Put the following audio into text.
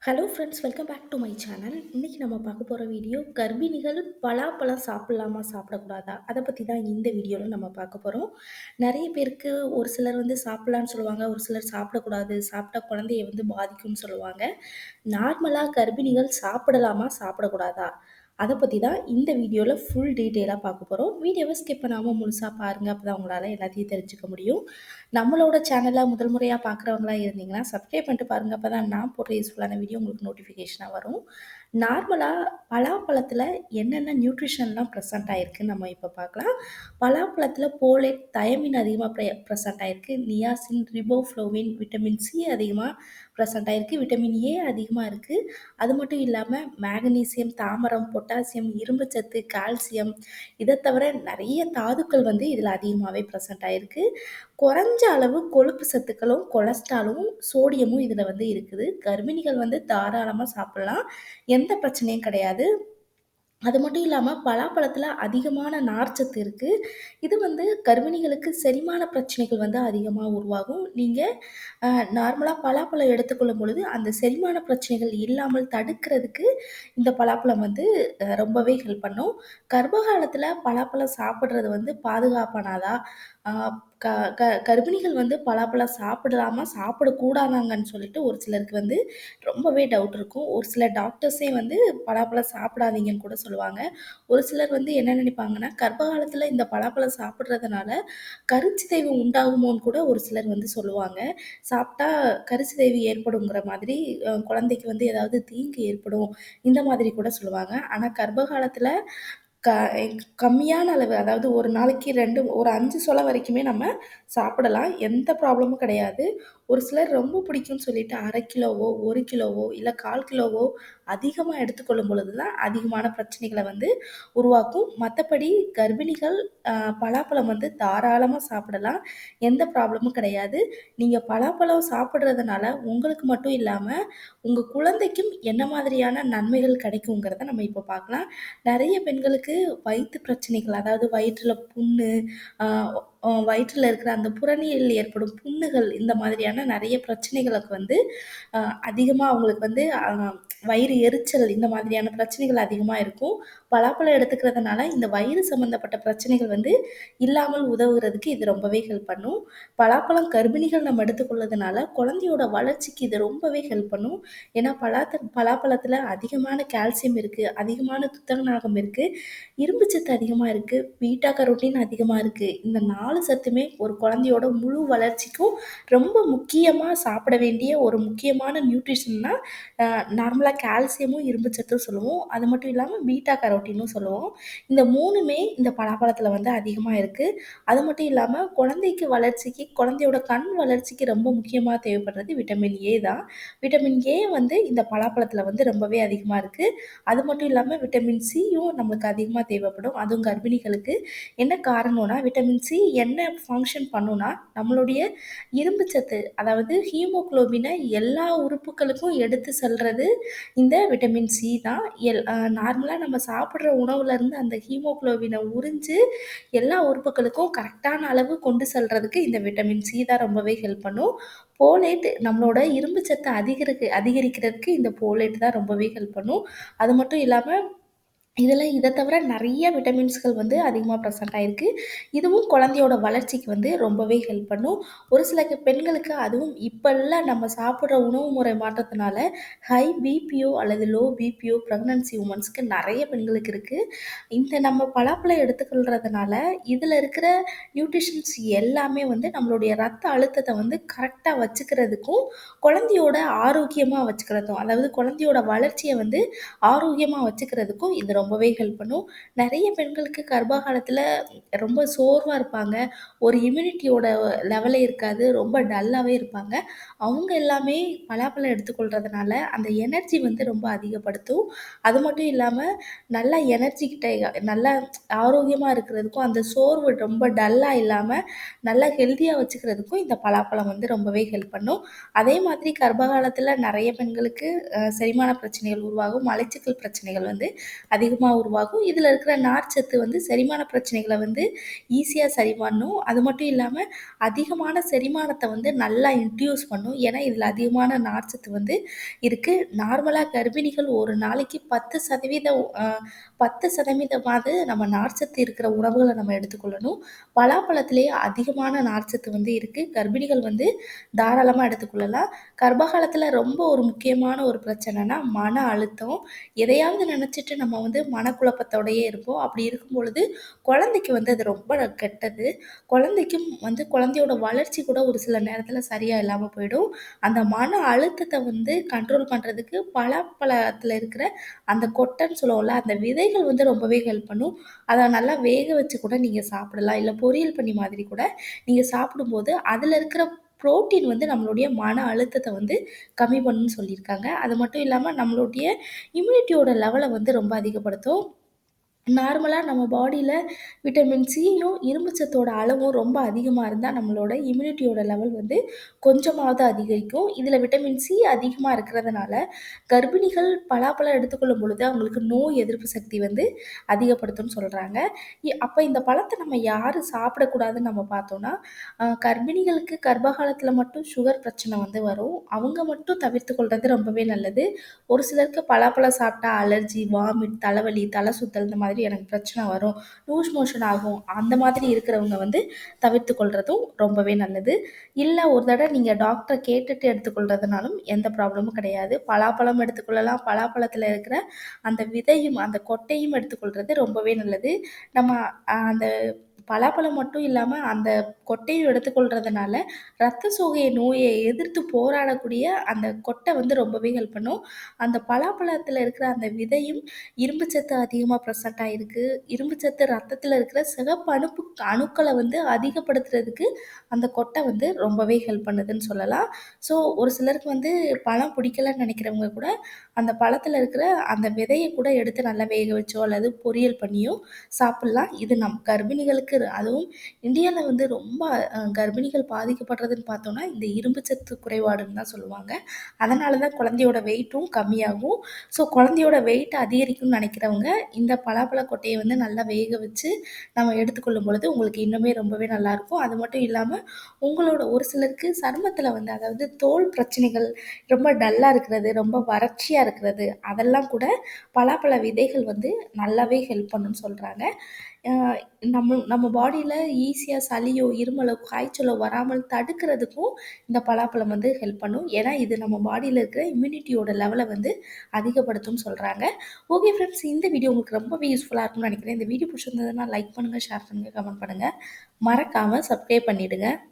Hello friends, welcome back to my channel. இன்னைக்கு நம்ம பார்க்க போகிற வீடியோ கர்ப்பிணிகள் பலாப்பழம் சாப்பிடலாமா சாப்பிடக்கூடாதா அதை பற்றி தான் இந்த வீடியோவில் நம்ம பார்க்க போகிறோம். நிறைய பேருக்கு ஒரு சிலர் வந்து சாப்பிடலான்னு சொல்லுவாங்க, ஒரு சிலர் சாப்பிடக்கூடாது, சாப்பிட்டா குழந்தைய வந்து பாதிக்கும்னு சொல்லுவாங்க. நார்மலாக கர்ப்பிணிகள் சாப்பிடலாமா சாப்பிடக்கூடாதா அதை பற்றி தான் இந்த வீடியோவில் ஃபுல் டீட்டெயிலாக பார்க்க போகிறோம். வீடியோவை ஸ்கிப் பண்ணாமல் முழுசாக பாருங்கள், அப்போ தான் உங்களால் எல்லாத்தையும் தெரிஞ்சுக்க முடியும். நம்மளோட சேனலை முதல் முறையாக பார்க்குறவங்களா இருந்தீங்கன்னா சப்ஸ்கிரைப் பண்ணிட்டு பாருங்கள், அப்போ தான் நான் போடுற யூஸ்ஃபுல்லான வீடியோ உங்களுக்கு நோட்டிஃபிகேஷனாக வரும். நார்மலாக பலாப்பழத்தில் என்னென்ன நியூட்ரிஷன்லாம் ப்ரெசென்ட் ஆகிருக்குன்னு நம்ம இப்போ பார்க்கலாம். பலாப்பழத்தில் போலேட், தயமின் அதிகமாக ப்ரெசென்ட் ஆகிருக்கு, நியாசின், ரிபோஃப்ளோவின், விட்டமின் சி அதிகமாக ப்ரெசென்ட் ஆகிருக்கு, விட்டமின் ஏ அதிகமாக இருக்குது. அது மட்டும் இல்லாமல் மேக்னீசியம், தாமிரம், பொட்டாசியம், இரும்புச்சத்து, கால்சியம், இதை தவிர நிறைய தாதுக்கள் வந்து இதில் அதிகமாகவே ப்ரெசென்ட் ஆகிருக்கு. குறைஞ்ச அளவு கொழுப்பு சத்துக்களும், கொலஸ்ட்ராலும், சோடியமும் இதில் வந்து இருக்குது. கர்ப்பிணிகள் வந்து தாராளமாக சாப்பிடலாம், எந்த பிரச்சனையும் கிடையாது. அது மட்டும் இல்லாமல் பலாப்பழத்தில் அதிகமான நார்ச்சத்து இருக்குது. இது வந்து கர்ப்பிணிகளுக்கு செரிமான பிரச்சனைகள் வந்து அதிகமாக உருவாகும். நீங்கள் நார்மலாக பலாப்பழம் எடுத்துக்கொள்ளும் பொழுது அந்த செரிமான பிரச்சனைகள் இல்லாமல் தடுக்கிறதுக்கு இந்த பலாப்பழம் வந்து ரொம்பவே ஹெல்ப் பண்ணும். கர்ப்ப காலத்தில் பலாப்பழம் சாப்பிட்றது வந்து பாதுகாப்பானதா? ஆஹ் க க கர்ப்பிணிகள் வந்து பலாப்பழம் சாப்பிடலாமா சாப்பிடக்கூடாதாங்கன்னு சொல்லிட்டு ஒரு சிலருக்கு வந்து ரொம்பவே டவுட் இருக்கும். ஒரு சில டாக்டர்ஸே வந்து பலாப்பழம் சாப்பிடாதீங்கன்னு கூட சொல்லுவாங்க. ஒரு சிலர் வந்து என்ன நினைப்பாங்கன்னா, கர்ப்ப காலத்தில இந்த பலாப்பழம் சாப்பிட்றதுனால கருச்சிதைவு உண்டாகுமோன்னு கூட ஒரு சிலர் வந்து சொல்லுவாங்க. சாப்பிட்டா கருச்சிதைவு ஏற்படுங்கிற மாதிரி, குழந்தைக்கு வந்து ஏதாவது தீங்கு ஏற்படும், இந்த மாதிரி கூட சொல்லுவாங்க. ஆனா கர்ப்ப காலத்தில க கம்மியான அளவு, அதாவது ஒரு நாளைக்கு 2 ஒரு 5 சொல வரைக்குமே நம்ம சாப்பிடலாம். எந்த ப்ராப்ளமும் கிடையாது. ஒரு சிலர் ரொம்ப பிடிக்கும்னு சொல்லிட்டு 1/2 கிலோவோ, 1 கிலோவோ, இல்ல 1/4 கிலோவோ அதிகமா எடுத்துக்கொள்ளும் பொழுது தான் அதிகமான பிரச்சனைகள வந்து உருவாக்கும். மத்தபடி கர்ப்பிணிகள் அ பலாப்பழம் வந்து தாராளமா சாப்பிடலாம். எந்த ப்ராப்ளமும் கிடையாது. நீங்க பலாப்பழம் சாப்பிடுறதுனால உங்களுக்கு மட்டும் இல்லாம, உங்க குழந்தைக்கும் என்ன மாதிரியான நன்மைகள் கிடைக்குங்கிறத நம்ம இப்போ பார்க்கலாம். நெறைய பெண்களுக்கு வயித்து பிரச்சனைகள், அதாவது வயிற்றுல புண்ணு, அ வயிற்றுல இருக்கிற அந்த புறணியில் ஏற்படும் புண்ணுகள், இந்த மாதிரியான நெறைய பிரச்சனைகளுக்கு வந்து அ அதிகமா அவங்களுக்கு வந்து வயிறு எரிச்சல், இந்த மாதிரியான பிரச்சனைகள் அதிகமா இருக்கும். பலாப்பழம் எடுத்துக்கிறதுனால இந்த வயிறு சம்மந்தப்பட்ட பிரச்சனைகள் வந்து இல்லாமல் உதவுறதுக்கு இது ரொம்பவே ஹெல்ப் பண்ணும். பலாப்பழம் கர்ப்பிணிகள் நம்ம எடுத்துக்கொள்வதனால குழந்தையோட வளர்ச்சிக்கு இது ரொம்பவே ஹெல்ப் பண்ணும். ஏன்னா பலாப்பழத்தில அதிகமான கால்சியம் இருக்கு, அதிகமான துத்தநாகம் இருக்கு, இரும்புச்சத்து அதிகமா இருக்கு, பீட்டா கரோட்டின் அதிகமா இருக்கு. இந்த 4 சத்துமே ஒரு குழந்தையோட முழு வளர்ச்சிக்கும் ரொம்ப முக்கியமா சாப்பிட வேண்டிய ஒரு முக்கியமான நியூட்ரிஷன்னா நார்மலா கால்சியமும், இரும்புச்சத்தும் சொல்லுவோம். அது மட்டும் இல்லாம பீட்டா கரோட்டினும் சொல்லுவோம். இந்த 3மே இந்த பலாப்பழத்தில வந்து அதிகமா இருக்கு. அது மட்டும் இல்லாம குழந்தைக்கு வளர்ச்சிக்கு, குழந்தையோட கண் வளர்ச்சிக்கு ரொம்ப முக்கியமா தேவைப்படுறது விட்டமின் ஏ தான். விட்டமின் ஏ வந்து இந்த பலாப்பழத்தில வந்து ரொம்பவே அதிகமா இருக்கு. அது மட்டும் இல்லாம விட்டமின் சியும் நம்மளுக்கு அதிகமா தேவைப்படும். அதுவும் கர்ப்பிணிகளுக்கு. என்ன காரணம்னா, விட்டமின் சி என்ன ஃபங்ஷன் பண்ணும்னா, நம்மளுடைய இரும்புச்சத்து, அதாவது ஹீமோகுளோபின எல்லா உறுப்புகளுக்கும் எடுத்து செல்றது இந்த விட்டமின் சி தான். நார்மலா நம்ம சாப்பிடுற உணவுலேருந்து அந்த ஹீமோகுளோபின உறிஞ்சு எல்லா உறுப்புகளுக்கும் கரெக்டான அளவு கொண்டு செல்றதுக்கு இந்த விட்டமின் சி தான் ரொம்பவே ஹெல்ப் பண்ணும். போலேட் நம்மளோட இரும்பு சத்த அதிகரிக்கிறதுக்கு இந்த போலேட் தான் ரொம்பவே ஹெல்ப் பண்ணும். அது மட்டும் இல்லாம இத தவிர நெறைய விட்டமின்ஸ்கள் வந்து அதிகமா ப்ரெசென்ட் ஆயிருக்கு. இதுவும் குழந்தையோட வளர்ச்சிக்கு வந்து ரொம்பவே ஹெல்ப் பண்ணும். ஒரு சில பெண்களுக்கு, அதுவும் இப்பல்ல நம்ம சாப்பிடுற உணவு முறை மாற்றத்தினால ஹை பிபியோ அல்லது லோ பிபியோ பிரெக்னன்சி வுமன்ஸ்க்கு நெறைய பெண்களுக்கு இருக்கு. இந்த நம்ம பலாப்பழம் எடுத்துக்கொள்றதுனால இதில இருக்கிற நியூட்ரிஷன்ஸ் எல்லாமே வந்து நம்மளுடைய ரத்த அழுத்தத்த வந்து கரெக்ட்டா வச்சுக்கிறதுக்கும், குழந்தையோட ஆரோக்கியமா வச்சுக்கிறதும், அதாவது குழந்தையோட வளர்ச்சிய வந்து ஆரோக்கியமா வச்சுக்கிறதுக்கும் இது ரொம்பவே ஹெல்ப் பண்ணும். நெறைய பெண்களுக்கு கர்ப்ப காலத்தில ரொம்ப சோர்வா இருப்பாங்க. ஒரு இம்யூனிட்டியோட லெவலே இருக்காது. ரொம்ப டல்லாவே இருப்பாங்க. அவங்க எல்லாமே பலாப்பழம் எடுத்துக்கொள்றதுனால அந்த எனர்ஜி வந்து ரொம்ப அதிகப்படுத்தும். அது மட்டும் இல்லாம நல்லா நல்லா ஆரோக்கியமா இருக்கிறதுக்கும், அந்த சோர்வு ரொம்ப டல்லா இல்லாம நல்லா ஹெல்த்தியா வச்சுக்கிறதுக்கும் இந்த பலாப்பழம் வந்து ரொம்பவே ஹெல்ப் பண்ணும். அதே மாதிரி கர்ப்ப காலத்தில நெறைய பெண்களுக்கு செரிமான பிரச்சனைகள் உருவாகும். மலச்சிக்கல் பிரச்சனைகள் வந்து அதிகமா அதிகமா உருவாகும். இதில இருக்கிற நார்ச்சத்து வந்து செரிமான பிரச்சனைகள வந்து ஈஸியா சரி பண்ணும். அது மட்டும் இல்லாம அதிகமான செரிமானத்த வந்து நல்லா இன்டியூஸ் பண்ணும். ஏன்னா, இதில அதிகமான நார்ச்சத்து வந்து இருக்கு. நார்மலா கர்ப்பிணிகள் ஒரு நாளைக்கு 10% 10% நம்ம நார்ச்சத்து இருக்கிற உணவுகள நம்ம எடுத்துக்கொள்ளணும். பலாப்பழத்திலேயே அதிகமான நார்ச்சத்து வந்து இருக்கு. கர்ப்பிணிகள் வந்து தாராளமா எடுத்துக்கொள்ளலாம். கர்ப்ப காலத்தில ரொம்ப ஒரு முக்கியமான ஒரு பிரச்சனைனா, மன அழுத்தம். எதையாவது நினைச்சுட்டு நம்ம வந்து மனக்குழப்பத்தோடயே இருப்போம். அப்படி இருக்கும் பொழுது, குழந்தைக்கு வந்து அது ரொம்ப கெட்டது. குழந்தைக்கும் வந்து குழந்தையோட வளர்ச்சி கூட ஒரு சில நேரத்தில சரியா இல்லாம போயிடும். அந்த மன அழுத்தத்த வந்து கண்ட்ரோல் பண்றதுக்கு பலாப்பழத்தில இருக்கிற அந்த கொட்டைன்னு சொல்லுவோம்ல, அந்த விதைகள் வந்து ரொம்பவே ஹெல்ப் பண்ணும். அத நல்லா வேக வச்சு கூட நீங்க சாப்பிடலாம். இல்ல பொரியல் பண்ணி மாதிரி கூட நீங்க சாப்பிடும்போது, அதில இருக்கிற புரோட்டீன் வந்து நம்மளுடைய மன அழுத்தத்த வந்து கம்மி பண்ணும்னு சொல்லியிருக்காங்க. அது மட்டும் இல்லாம நம்மளுடைய இம்யூனிட்டியோட லெவல வந்து ரொம்ப அதிகப்படுத்தும். நார்மலா நம்ம பாடியில விட்டமின் சியும், இரும்பு சத்தோட அளவும் ரொம்ப அதிகமா இருந்தா, நம்மளோட இம்யூனிட்டியோட லெவல் வந்து கொஞ்சமாவது அதிகரிக்கும். இதில விட்டமின் சி அதிகமா இருக்கிறதுனால, கர்ப்பிணிகள் பலாப்பழம் எடுத்துக்கொள்ளும் பொழுது, அவங்களுக்கு நோய் எதிர்ப்பு சக்தி வந்து அதிகப்படுத்தும்னு சொல்றாங்க. அப்ப இந்த பழத்த நம்ம யாரு சாப்பிடக்கூடாதுன்னு நம்ம பார்த்தோம்னா, கர்ப்பிணிகளுக்கு கர்ப்ப காலத்தில மட்டும் சுகர் பிரச்சனை வந்து வரும். அவங்க மட்டும் தவிர்த்துக் கொள்றது ரொம்பவே நல்லது. ஒரு சிலருக்கு பலாப்பழம் சாப்பிட்டா அலர்ஜி, வாமிட், தலைவலி, தலை சுத்தல் இந்த மாதிரி எனக்கு பிரச்சனை வரும். லூஸ் மோஷன் ஆகும். அந்த மாதிரி இருக்கிறவங்க வந்து தவிர்த்துக் கொள்றதும் ரொம்பவே நல்லது. இல்ல ஒரு தடவ நீங்க டாக்டர கேட்டுட்டு எடுத்துக்கொள்றதுனாலும் எந்த ப்ராப்ளமும் கிடையாது. பலாப்பழம் எடுத்துக்கொள்ளலாம். பலாப்பழத்தில இருக்கிற அந்த விதையும், அந்த கொட்டையும் எடுத்துக்கொள்றது ரொம்பவே நல்லது. நம்ம அந்த பலாப்பழம் மட்டும் இல்லாம, அந்த கொட்டையும் எடுத்துக்கொள்றதுனால, ரத்த சோகை நோய எதிர்த்து போராடக்கூடிய அந்த கொட்டை வந்து ரொம்பவே ஹெல்ப் பண்ணும். அந்த பலாப்பழத்தில இருக்கிற அந்த விதையும் இரும்பு சத்து அதிகமா ப்ரெசென்ட் ஆயிருக்கு. இரும்பு சத்து ரத்தத்தில இருக்கிற சிவப்பு அணுக்கள வந்து அதிகப்படுத்துறதுக்கு அந்த கொட்டை வந்து ரொம்பவே ஹெல்ப் பண்ணுதுன்னு சொல்லலாம். ஸோ ஒரு சிலருக்கு வந்து பழம் பிடிக்கலன்னு நெனைக்கிறவங்க கூட, அந்த பழத்தில இருக்கிற அந்த விதைய கூட எடுத்து நல்லா வேக வச்சோ, அல்லது பொரியல் பண்ணியோ சாப்பிடலாம். இது கர்ப்பிணிகளுக்கு அதுவும் இந்தியால வந்து ரொம்ப கர்ப்பிணிகள் பாதிக்கப்படுறதுன்னு பார்த்தோம்னா, இந்த இரும்பு சத்து குறைபாடுன்னு தான் சொல்லுவாங்க. அதனால தான் குழந்தையோட வெயிட்டும் கம்மியாகும். ஸோ குழந்தையோட வெயிட் அதிகரிக்கும்னு நெனைக்கிறவங்க, இந்த பலாப்பழ கொட்டைய வந்து நல்லா வேக வச்சு நம்ம எடுத்துக்கொள்ளும் பொழுது, உங்களுக்கு இன்னுமே ரொம்பவே நல்லாயிருக்கும். அது மட்டும் இல்லாம, உங்களோட ஒரு சிலருக்கு சருமத்தில வந்து அதாவது தோல் பிரச்சனைகள், ரொம்ப டல்லா இருக்கிறது, ரொம்ப வறட்சியா இருக்கிறது, அதெல்லாம் கூட பலாப்பழ விதைகள் வந்து நல்லாவே ஹெல்ப் பண்ணும்னு சொல்றாங்க. அ நம்ம நம்ம பாடியில ஈஸியா சளியோ, இருமலோ, காய்ச்சலோ வராமல் தடுக்கிறதுக்கும் இந்த பலாப்பழம் வந்து ஹெல்ப் பண்ணும். ஏன்னா, இது நம்ம பாடியில இருக்கிற இம்யூனிட்டியோட லெவல வந்து அதிகப்படுத்தும்னு சொல்றாங்க. ஓகே ஃப்ரெண்ட்ஸ், இந்த வீடியோ உங்களுக்கு ரொம்பவே யூஸ்ஃபுல்லா இருக்கும்னு நெனைக்கிறேன். இந்த வீடியோ பிடிச்சிருந்ததுன்னா லைக் பண்ணுங்க, ஷேர் பண்ணுங்க, கமெண்ட் பண்ணுங்க. மறக்காம சப்ஸ்கிரைப் பண்ணிடுங்க.